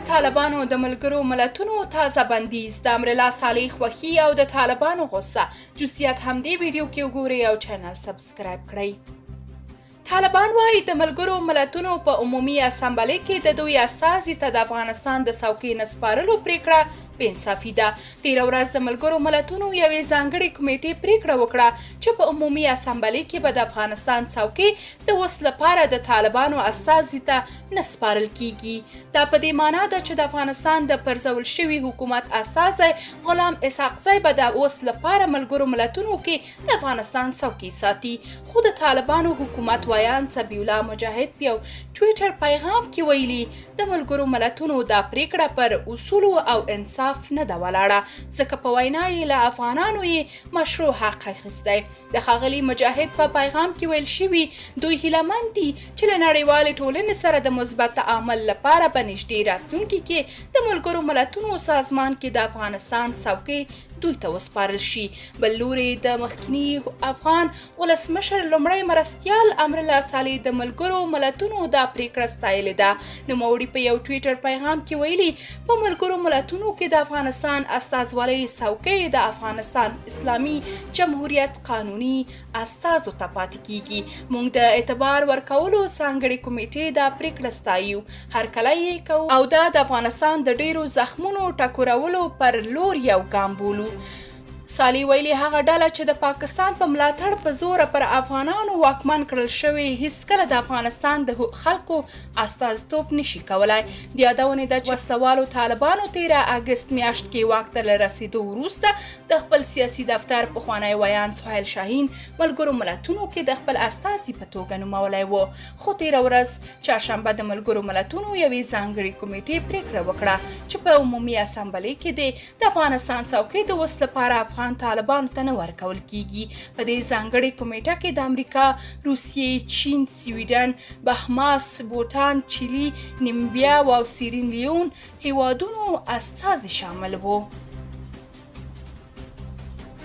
طالبانو د ملګرو ملتونو تازه بندیز د امرالله صالح خوښي او د طالبانو غصه جزئیات همدې ویډیو کې وګورئ او چینل سبسکرایب کړئ. طالبان وايي د ملګرو ملتونو په عمومي اسامبلې کې د دوی استازي ته د افغانستان د څوکۍ نه سپارلو پریکړه بې انصافي ده. تېره ورځ د ملګرو ملتونو یوې ځانګړې کمیټې پریکړه وکړه چې په عمومي اسامبلې کې به د افغانستان څوکۍ د اوس لپاره د طالبانو استازي ته نه سپارل کیږي. دا په دې معنا ده چې د افغانستان د پرځول شوي حکومت استازی غلام اسحاقزی به د اوس لپاره ملګرو ملتونو کې د افغانستان څوکۍ ساتي. خو د طالبانو حکومت ویان صبی الله مجاهد په یو ټویټر پیغام کې ویلي د ملګرو ملتونو دا پریکړه پر اصولو او انصاف نه ده ولاړه، ځکه په وینا یې له افغانانو یې مشروع حق اخیستی. د ښاغلي مجاهد په پیغام کې ویل شوي دوی هیلهمند دي چې له نړیوالې ټولنې سره د مثبت تعامل لپاره په نږدې راتلونکي کې د ملګرو ملتونو سازمان کې د افغانستان څوکۍ دوی ته وسپارل شي. بل لوري د مخکني افغان ولسمشر لومړی مرستیال امرالله صالح د ملګرو ملتونو دا پریکړه ستایلې ده. نوموړي په یو ټویټر پیغام کې ویلي په ملګرو ملتونو کې د افغانستان استازولۍ څوکۍ د افغانستان اسلامي جمهوریت قانوني استازو ته پاتې کیږي. موږ د اعتبار ورکولو ځانګړې کمیټې دا پریکړه ستایو، هرکلی یې کوو او دا د افغانستان د ډیرو زخمونو ټکورولو پر لور یو ګام بولو. صالح ویلي هغه ډله چې د پاکستان په ملاتړ په زوره پر افغانانو واکمن کړل شوی هیڅکله د افغانستان د خلکو استازیتوب نشي کولای. د یادونې ده چې وسلوالو طالبانو 13 اګست میاشت کې واک ته له رسېدو وروسته د خپل سیاسي دفتر پخوانی ویان سهیل شاهین ملګرو ملتونو کې د خپل استازي په توګه نومولی و. خو تېره ورځ چهارشنبه د ملګرو ملتونو یوې ځانګړې کمیټې پریکړه وکړه چې په عمومي اسامبلې کې د افغانستان څوکۍ د اوس لپاره افغان طالبانو ته نه ورکول کیږي. په دې ځانګړې کمیټه کې د امریکا، روسیې، چین، سویډن، بهماس، بوټان، چیلي، نیمبیا او سیریلیون هیوادونو استازي شامل وو.